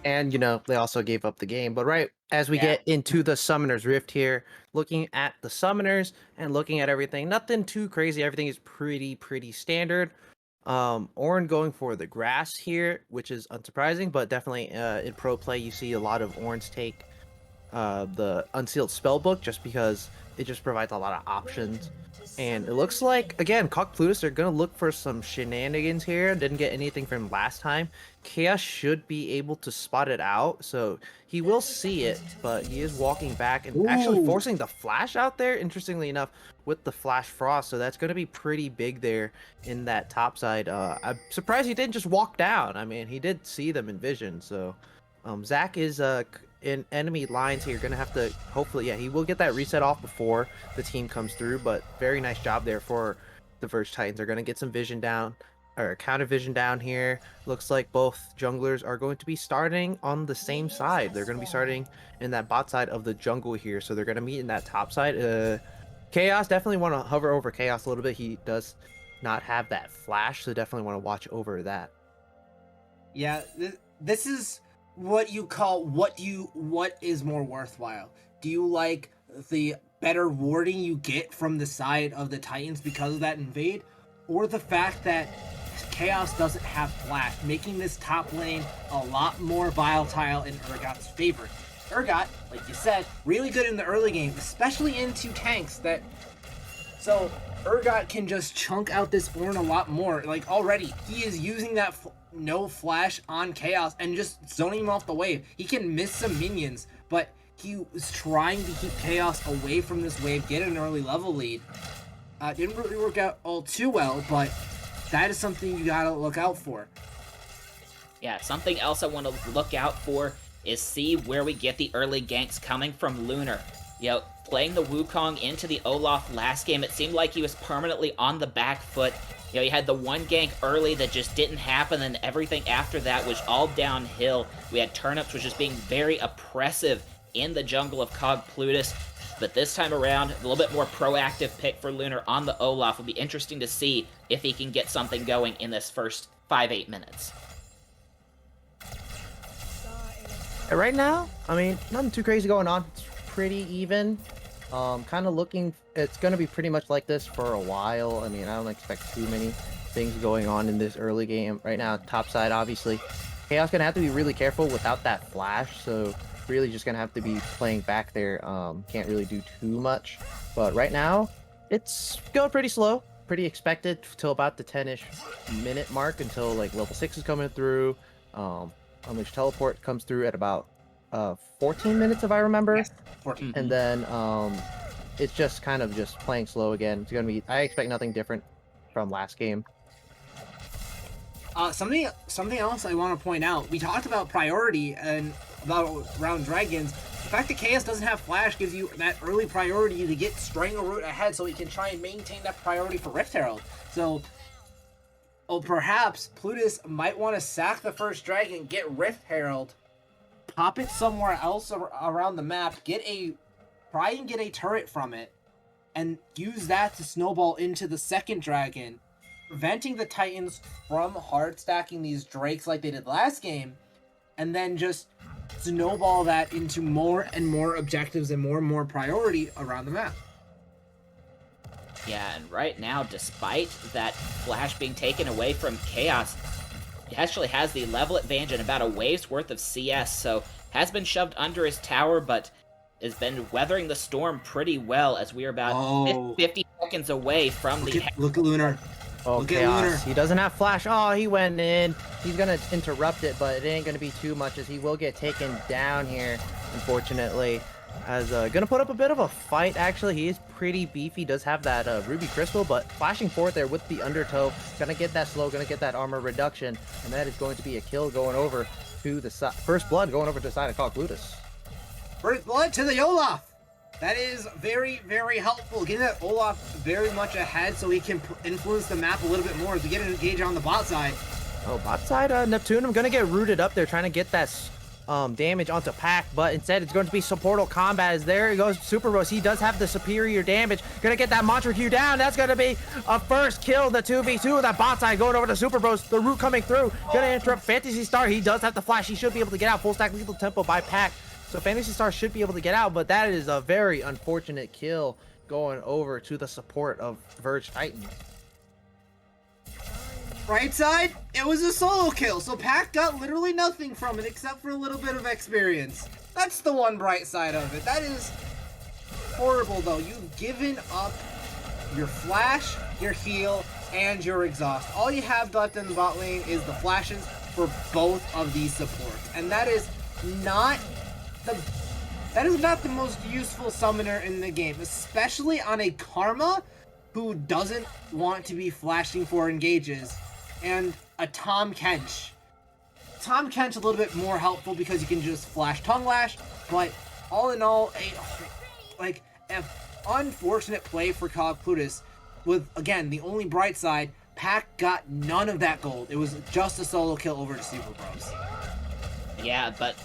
And, they also gave up the game. But right as we Yeah. get into the Summoner's Rift here, looking at the Summoners and looking at everything, nothing too crazy. Everything is pretty standard. Ornn going for the grass here, which is unsurprising, but definitely in pro play, you see a lot of Ornns take the Unsealed Spellbook just because it just provides a lot of options. And it looks like, again, Plutus are going to look for some shenanigans here. Didn't get anything from last time. Chaos should be able to spot it out, so he will see it, but he is walking back and actually Ooh. forcing the flash out there, interestingly enough, with the Flash Frost, so that's going to be pretty big there in that top side. I'm surprised he didn't just walk down. I mean, he did see them in vision, so Zach is in enemy lines here. Gonna have to hopefully, yeah, he will get that reset off before the team comes through. But very nice job there for the Verge Titans. They're gonna get some vision down or counter vision down here. Looks like both junglers are going to be starting on the same side. They're gonna be starting in that bot side of the jungle here. So they're gonna meet in that top side. Chaos definitely want to hover over Chaos a little bit. He does not have that flash, so definitely want to watch over that. Yeah, this is what you call what is more worthwhile. Do you like the better warding you get from the side of the Titans because of that invade, or the fact that Chaos doesn't have flash, making this top lane a lot more volatile in Urgot's favor? Urgot, like you said, really good in the early game, especially into tanks that so Urgot can just chunk out this Ornn a lot more. Like already, he is using that no flash on Chaos and just zoning him off the wave. He can miss some minions, but he was trying to keep Chaos away from this wave, get an early level lead. Didn't really work out all too well, but that is something you gotta look out for. Yeah, something else I want to look out for is see where we get the early ganks coming from Lunar. Playing the Wukong into the Olaf last game, it seemed like he was permanently on the back foot. He had the one gank early that just didn't happen, and everything after that was all downhill. We had Turnips, which is being very oppressive in the jungle of Plutus. But this time around, a little bit more proactive pick for Lunar on the Olaf. Will be interesting to see if he can get something going in this first 5-8 minutes. Right now, I mean, nothing too crazy going on. It's pretty even. Kind of looking, it's going to be pretty much like this for a while. I mean, I don't expect too many things going on in this early game. Right now, top side, obviously. Chaos going to have to be really careful without that flash, so really just going to have to be playing back there. Can't really do too much. But right now, it's going pretty slow. Pretty expected till about the 10-ish minute mark until like level 6 is coming through. Unleash Teleport comes through at about 14 minutes if I remember. Yes, 14. And then it's just kind of just playing slow again. It's gonna be, I expect nothing different from last game. Something else I want to point out. We talked about priority and about round dragons. The fact that Chaos doesn't have flash gives you that early priority to get Strangleroot ahead, so he can try and maintain that priority for Rift Herald. So, perhaps Plutus might want to sack the first dragon, get Rift Herald, pop it somewhere else around the map, try and get a turret from it, and use that to snowball into the second dragon, preventing the Titans from hard stacking these Drakes like they did last game, and then just snowball that into more and more objectives and more priority around the map. Yeah, and right now, despite that flash being taken away from Chaos, he actually has the level advantage and about a wave's worth of CS, so has been shoved under his tower, but has been weathering the storm pretty well as we are about 50 seconds away from Look at Lunar. Oh, Look Chaos. at Lunar. He doesn't have flash. Oh, he went in. He's going to interrupt it, but it ain't going to be too much as he will get taken down here, unfortunately. As going to put up a bit of a fight, actually. He is pretty beefy. Does have that Ruby Crystal, but flashing forward there with the Undertow. Going to get that slow, going to get that armor reduction, and that is going to be a kill going over to the side. First blood going over to the side of Plutus. First blood to the Olaf. That is very, very helpful. Getting that Olaf very much ahead so he can influence the map a little bit more as we get an engage on the bot side. Oh, bot side, Neptune, I'm going to get rooted up there trying to get that damage onto Pac, but instead it's going to be supportal combat. As there he goes, Super Rose. He does have the superior damage. Gonna get that Mantra Q down. That's gonna be a first kill. The 2v2. That bot side going over to Super Bros. The root coming through. Gonna interrupt Fantasy Star. He does have the flash. He should be able to get out. Full stack lethal tempo by Pac. So Fantasy Star should be able to get out, but that is a very unfortunate kill going over to the support of Verge Titans. Right side, it was a solo kill, so Pac got literally nothing from it except for a little bit of experience. That's the one bright side of it. That is horrible, though. You've given up your flash, your heal, and your exhaust. All you have left in the bot lane is the flashes for both of these supports, and that is not the most useful summoner in the game, especially on a Karma who doesn't want to be flashing for engages, and a Tom Kench. Tom Kench a little bit more helpful because you can just flash Tongue Lash, but all in all, an unfortunate play for Plutus, with, again, the only bright side, Pac got none of that gold. It was just a solo kill over to Super Bros. Yeah, but,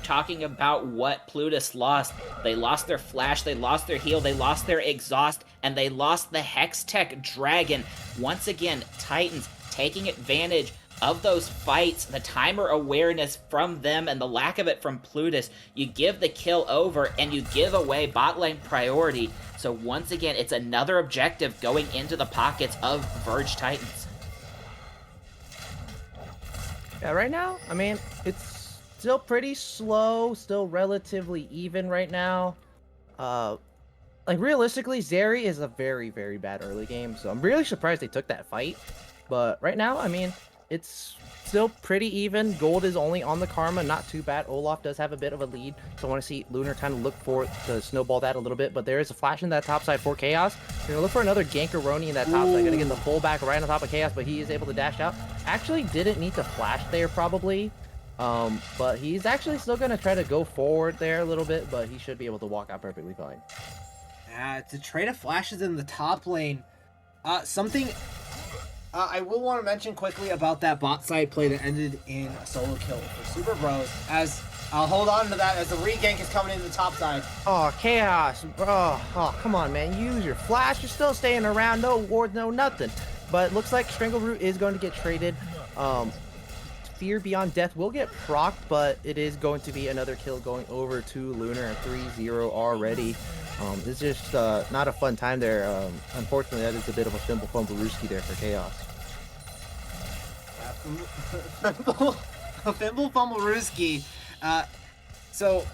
talking about what Plutus lost, they lost their flash, they lost their heal, they lost their exhaust, and they lost the Hextech Dragon. Once again, Titans taking advantage of those fights, the timer awareness from them and the lack of it from Plutus. You give the kill over and you give away bot lane priority. So once again, it's another objective going into the pockets of Verge Titans. Yeah, right now, I mean, it's still pretty slow, still relatively even right now. Realistically, Zeri is a very, very bad early game, so I'm really surprised they took that fight. But right now, I mean, it's still pretty even. Gold is only on the Karma, not too bad. Olaf does have a bit of a lead, so I want to see Lunar kind of look for to snowball that a little bit. But there is a flash in that top side for Chaos. You're gonna look for another Gankaroni in that top side. Gonna get the pullback right on top of Chaos, but he is able to dash out. Actually, didn't need to flash there probably. But he's actually still gonna try to go forward there a little bit, but he should be able to walk out perfectly fine. Yeah, it's a trade of flashes in the top lane. I will want to mention quickly about that bot side play that ended in a solo kill for Super Bros. As I'll hold on to that as the regank is coming into the top side. Oh, Chaos. Oh, come on, man. Use your flash. You're still staying around. No ward, no nothing. But it looks like Strangleroot is going to get traded. Fear Beyond Death will get procced, but it is going to be another kill going over to Lunar at 3-0 already. It's just not a fun time there. Unfortunately, that is a bit of a Thimble Fumblerooski there for Chaos. Yeah, Thimble Fumblerooski. So,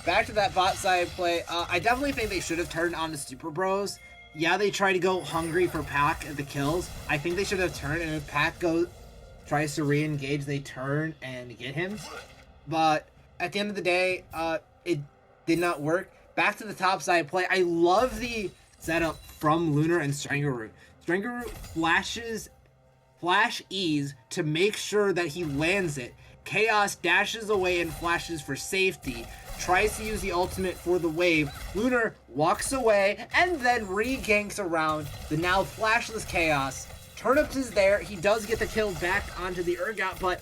back to that bot side play. I definitely think they should have turned on the Super Bros. Yeah, they try to go hungry for Pac at the kills. I think they should have turned, and if Pac tries to re-engage, they turn and get him. But at the end of the day, it did not work. Back to the top side play. I love the setup from Lunar and Strangleroot. Strangleroot flash ease to make sure that he lands it. Chaos dashes away and flashes for safety. Tries to use the ultimate for the wave. Lunar walks away and then re-ganks around the now flashless Chaos. Turnips is there. He does get the kill back onto the Urgot, but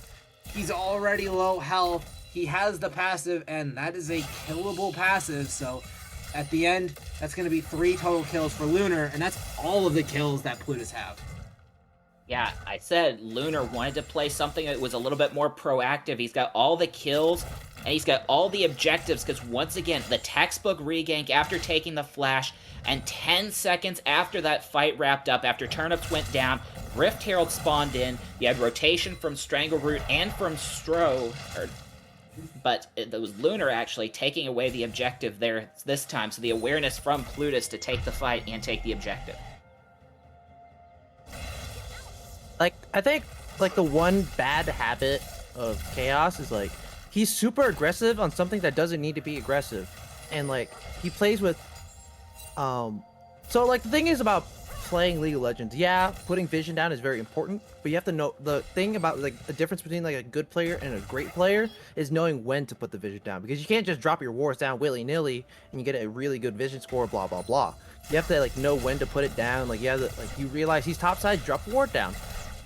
he's already low health. He has the passive, and that is a killable passive, so at the end, that's going to be 3 total kills for Lunar, and that's all of the kills that Plutus have. Yeah, I said Lunar wanted to play something that was a little bit more proactive. He's got all the kills, and he's got all the objectives, because once again, the textbook regank after taking the flash, and 10 seconds after that fight wrapped up, after Turnips went down, Rift Herald spawned in, you had rotation from Strangleroot and from but it was Lunar actually taking away the objective there this time, so the awareness from Plutus to take the fight and take the objective. I think, the one bad habit of Chaos is, he's super aggressive on something that doesn't need to be aggressive. And, he plays with, so, the thing is about playing League of Legends, yeah, putting vision down is very important, but you have to know the thing about the difference between a good player and a great player is knowing when to put the vision down, because you can't just drop your wards down willy-nilly and you get a really good vision score, blah blah blah. You have to know when to put it down. You realize he's topside, drop the ward down,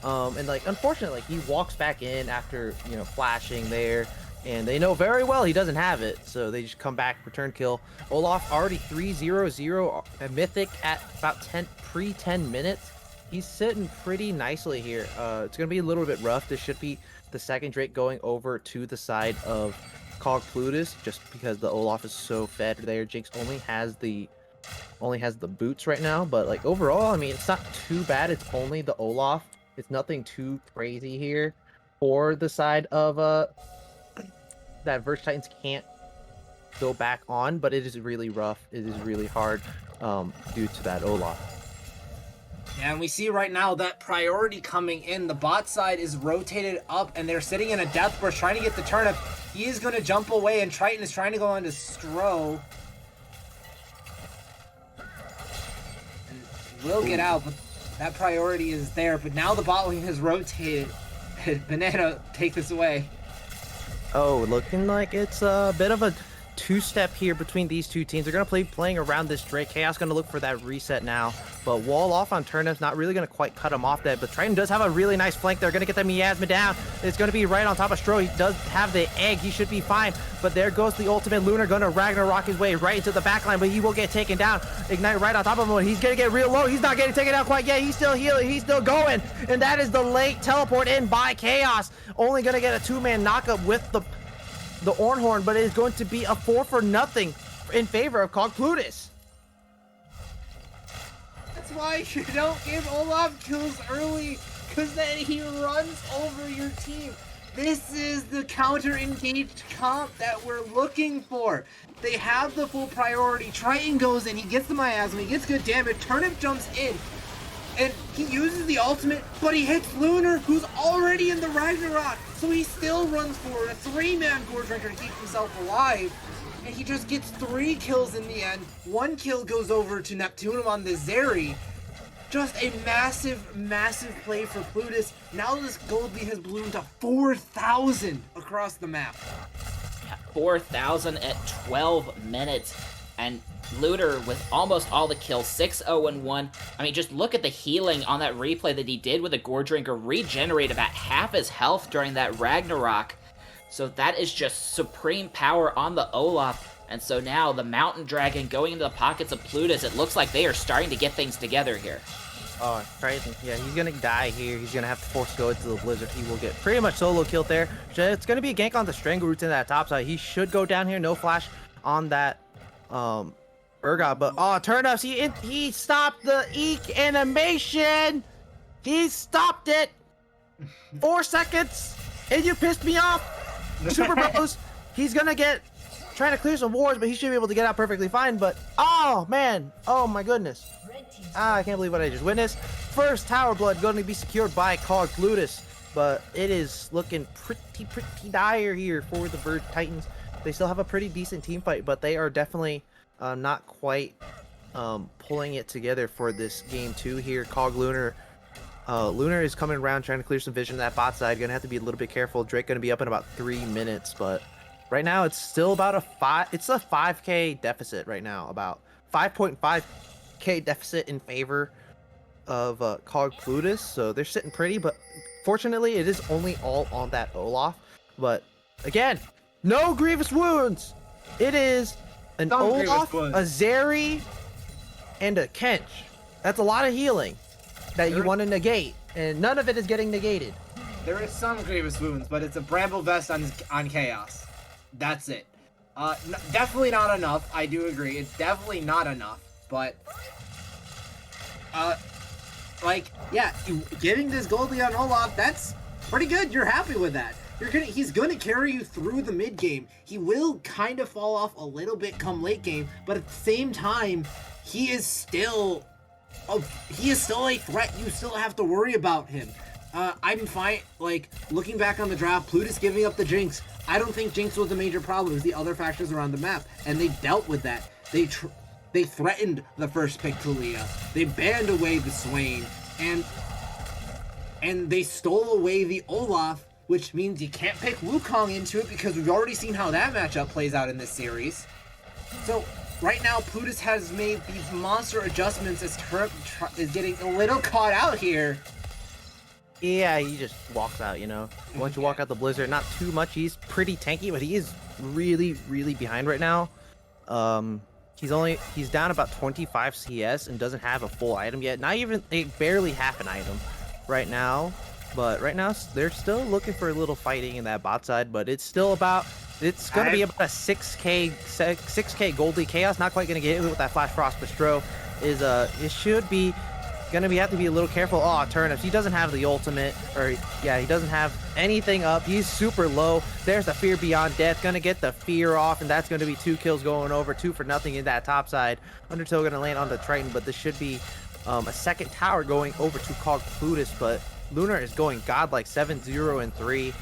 and unfortunately he walks back in after flashing there. and they know very well he doesn't have it, so they just come back, return kill. Olaf already 3-0-0 mythic at about 10 minutes. He's sitting pretty nicely here. It's gonna be a little bit rough. This should be the second Drake going over to the side of Cog Plutus, just because the Olaf is so fed there. Jinx only has the boots right now, but like overall, I mean, it's not too bad. It's only the Olaf. It's nothing too crazy here for the side of that Verge Titans can't go back on, but it is really rough. It is really hard due to that Olaf. Yeah, and we see right now that priority coming in. The bot side is rotated up, and they're sitting in a death burst trying to get the turnip. He is going to jump away, and Triton is trying to go on to Stro. And will get out, but that priority is there. But now the bot lane has rotated. Banana, take this away. Oh, looking like it's a bit of a two-step here between these two teams. They're going to playing around this Drake. Chaos going to look for that reset now, but wall off on turnips, not really going to quite cut him off that, but Triton does have a really nice flank. They're going to get the miasma down. It's going to be right on top of Stro. He does have the egg. He should be fine, but there goes the ultimate. Lunar going to Ragnarok his way right into the backline, but he will get taken down. Ignite right on top of him. He's going to get real low. He's not getting taken down quite yet. He's still healing. He's still going, and that is the late teleport in by Chaos. Only going to get a two-man knockup with the Ornhorn, but it is going to be a 4-0 in favor of Cog Plutus. That's why you don't give Olaf kills early, because then he runs over your team. This is the counter-engaged comp that we're looking for. They have the full priority. Triton goes in, he gets the miasma, he gets good damage, Turnip jumps in, and he uses the ultimate, but he hits Lunar, who's already in the Ragnarok. So he still runs forward, a 3-man Gore Drinker to keep himself alive. And he just gets 3 kills in the end. 1 kill goes over to Neptunum on the Zeri. Just a massive, massive play for Plutus. Now this gold lead has ballooned to 4,000 across the map. 4,000 at 12 minutes. And Looter with almost all the kills, 6-0-1. I mean, just look at the healing on that replay that he did with the Gore Drinker. Regenerate about half his health during that Ragnarok. So that is just supreme power on the Olaf. And so now the Mountain Dragon going into the pockets of Plutus, it looks like they are starting to get things together here. Oh, Triton. Yeah, he's going to die here. He's going to have to force go into the Blizzard. He will get pretty much solo killed there. It's going to be a gank on the Strangle Roots in that top side. He should go down here. No flash on that Urgot, but oh, turnips, he stopped the eek animation. He stopped it. 4 seconds, and you pissed me off. Super Bros, he's gonna trying to clear some wars, but he should be able to get out perfectly fine. But oh man, oh my goodness, I can't believe what I just witnessed. First tower blood going to be secured by Cog Plutus, but it is looking pretty dire here for the Verge Titans. They still have a pretty decent team fight, but they are definitely not quite pulling it together for this game 2 here. Cog Lunar is coming around trying to clear some vision on that bot side. Gonna have to be a little bit careful. Drake gonna be up in about 3 minutes, but right now it's still about a 5k deficit right now, about 5.5k deficit in favor of Cog Plutus. So they're sitting pretty, but fortunately it is only all on that Olaf. But again, no grievous wounds. It is an Olaf, a Zeri, and a Kench. That's a lot of healing that you want to negate, and none of it is getting negated. There is some grievous wounds, but it's a Bramble Vest on Chaos. That's it. Definitely not enough. I do agree. It's definitely not enough, but like, yeah, getting this Goldie on Olaf, that's pretty good. You're happy with that. He's gonna carry you through the mid game. He will kind of fall off a little bit come late game, but at the same time, he is still a threat. You still have to worry about him. I'm fine. Like, looking back on the draft, Plutus giving up the Jinx. I don't think Jinx was a major problem. It was the other factors around the map, and they dealt with that. They threatened the first pick Tulia. They banned away the Swain, and they stole away the Olaf, which means you can't pick Wukong into it because we've already seen how that matchup plays out in this series. So right now, Plutus has made these monster adjustments as Turnip is getting a little caught out here. Yeah, he just walks out, you know. Once you walk out the blizzard, not too much. He's pretty tanky, but he is really, really behind right now. Um, he's down about 25 CS and doesn't have a full item yet. Not even barely half an item right now. But right now they're still looking for a little fighting in that bot side. But it's still about gonna be about a 6k gold lead. Chaos not quite gonna get hit with that flash frost, but Stro is it should be gonna have to be a little careful. Oh, turnips. He doesn't have the ultimate, or yeah, he doesn't have anything up. He's super low. There's the fear beyond death. Gonna get the fear off, and that's gonna be 2 kills going over, 2 for nothing in that top side. Undertow gonna land on the Triton, but this should be a second tower going over to Cog Plutus, but Lunar is going godlike 7-0 and 3.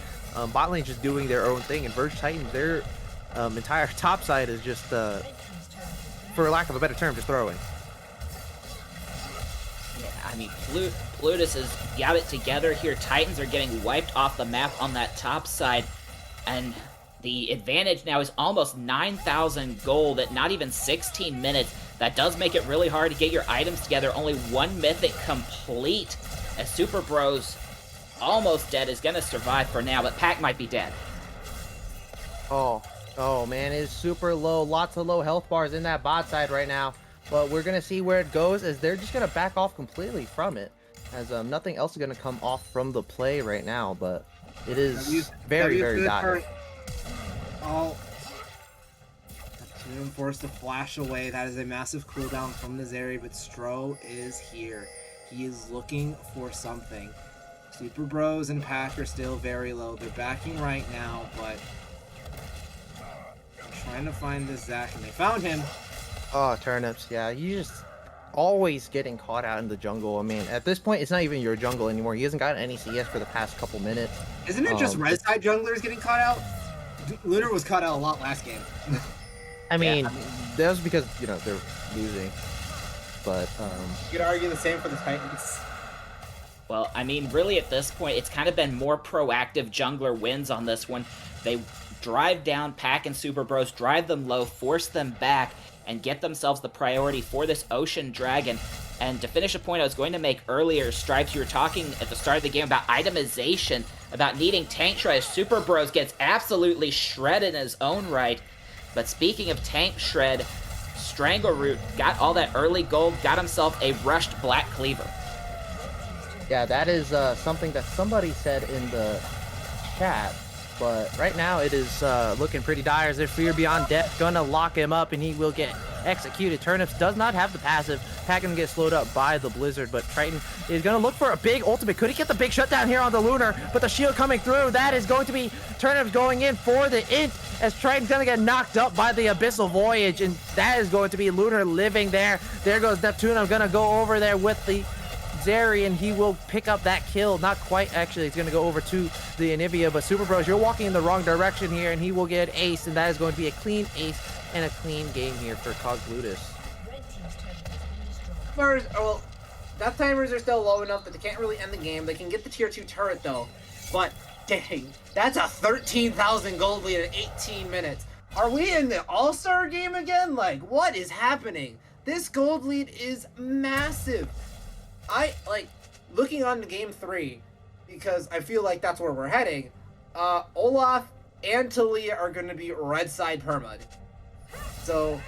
Bot lane just doing their own thing, and Verge Titan, their entire top side is just, for lack of a better term, just throwing. I mean, Plutus has got it together here. Titans are getting wiped off the map on that top side, and the advantage now is almost 9,000 gold at not even 16 minutes. That does make it really hard to get your items together. Only 1 mythic complete, as Super Bros almost dead is going to survive for now, but Pack might be dead. Oh man, it's super low. Lots of low health bars in that bot side right now. But we're going to see where it goes, as they're just going to back off completely from it, as nothing else is going to come off from the play right now, but it is very, very dire. Oh, Neptune forced to flash away. That is a massive cooldown from the Zeri, but Stro is here. He is looking for something. Super Bros and Pack are still very low. They're backing right now, but I'm trying to find this Zac, and they found him. Oh, turnips. Yeah, you just always getting caught out in the jungle. I mean, at this point, it's not even your jungle anymore. He hasn't gotten any CS for the past couple minutes. Isn't it just red side junglers getting caught out? Lunar was caught out a lot last game. I mean, that was because, you know, they're losing. But, you could argue the same for the Titans. Well, I mean, really at this point, it's kind of been more proactive jungler wins on this one. They drive down Pack and Super Bros, drive them low, force them back, and get themselves the priority for this Ocean Dragon. And to finish a point I was going to make earlier, Stripes, you were talking at the start of the game about itemization, about needing tank shred. Super Bros gets absolutely shredded in his own right. But speaking of tank shred, Strangleroot got all that early gold, got himself a rushed Black Cleaver. yeah, that is something that somebody said in the chat. But right now it is looking pretty dire, as their fear beyond death gonna lock him up and he will get executed. Turnips does not have the passive. Pack gonna get slowed up by the blizzard, but Triton is gonna look for a big ultimate. Could he get the big shutdown here on the Lunar? But the shield coming through, that is going to be Turnips going in for the int, as Triton's gonna get knocked up by the Abyssal Voyage, and that is going to be Lunar living there. There goes Neptune. I'm gonna go over there with the Zeri, and he will pick up that kill. Not quite, actually. It's going to go over to the Anivia, but Super Bros, you're walking in the wrong direction here, and he will get an ace, and that is going to be a clean ace and a clean game here for Cog Plutus. Well, death timers are still low enough that they can't really end the game. They can get the tier 2 turret, though. But, dang, that's a 13,000 gold lead in 18 minutes. Are we in the All-Star game again? Like, what is happening? This gold lead is massive. I like looking on to game 3, because I feel like that's where we're heading. Olaf and Talia are going to be red side permad. So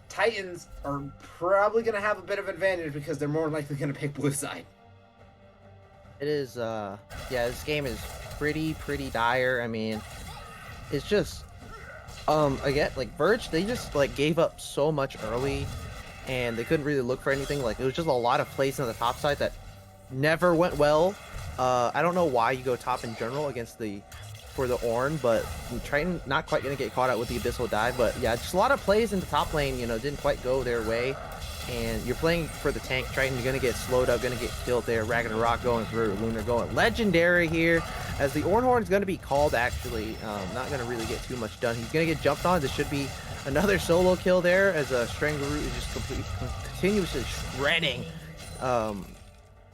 Titans are probably going to have a bit of advantage because they're more likely going to pick blue side. It is, yeah, this game is pretty dire. I mean, it's just, again, like, Verge, they just, like, gave up so much early, and they couldn't really look for anything. Like, it was just a lot of plays on the top side that never went well. I don't know why you go top in general against for the Ornn, but Triton not quite gonna get caught out with the Abyssal Dive. But yeah, just a lot of plays in the top lane, you know, didn't quite go their way. And you're playing for the tank. Triton, you're gonna get slowed up, gonna get killed there. Ragnarok going through, Lunar going legendary here, as the Ornhorn is gonna be called, actually. Not gonna really get too much done. He's gonna get jumped on. This should be another solo kill there, as a Strangleroot is just continuously shredding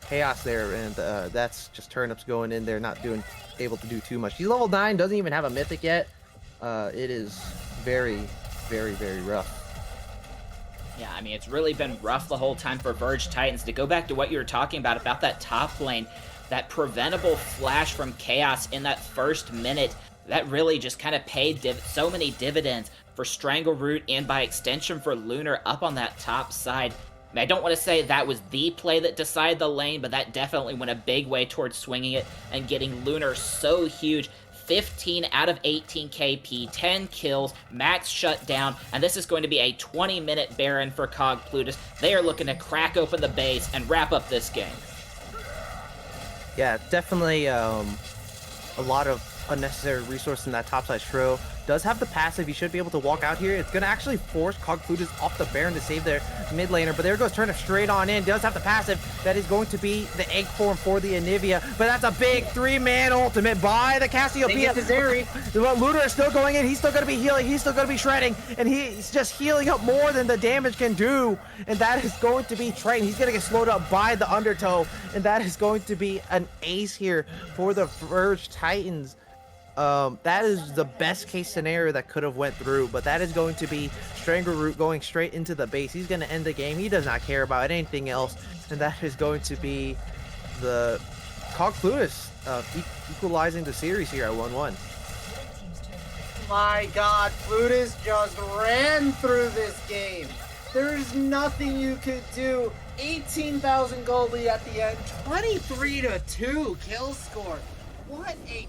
Chaos there, and that's just Turnips going in there, not able to do too much. He's level 9, doesn't even have a mythic yet. It is very rough. Yeah, I mean, it's really been rough the whole time for Verge Titans. To go back to what you were talking about that top lane, that preventable flash from Chaos in that first minute, that really just kind of paid so many dividends for Strangleroot and by extension for Lunar up on that top side. I don't want to say that was the play that decided the lane, but that definitely went a big way towards swinging it and getting Lunar so huge. 15 out of 18 KP, 10 kills, max shutdown, and this is going to be a 20-minute Baron for Cog Plutus. They are looking to crack open the base and wrap up this game. Yeah, definitely a lot of unnecessary resource in that topside Shrill. Does have the passive. He should be able to walk out here. It's going to actually force Cog Plutus off the Baron to save their mid laner. But there goes Turnip straight on in. Does have the passive. That is going to be the egg form for the Anivia. But that's a big 3-man ultimate by the Cassiopeia. But Lunar is still going in. He's still going to be healing. He's still going to be shredding. And he's just healing up more than the damage can do. And that is going to be Triton. He's going to get slowed up by the Undertow. And that is going to be an ace here for the Verge Titans. That is the best case scenario that could have went through, but that is going to be Strangleroot going straight into the base. He's going to end the game. He does not care about anything else, and that is going to be the Cog Plutus equalizing the series here at 1-1. My God, Plutus just ran through this game. There's nothing you could do. 18,000 gold lead at the end, 23-2 kill score. What a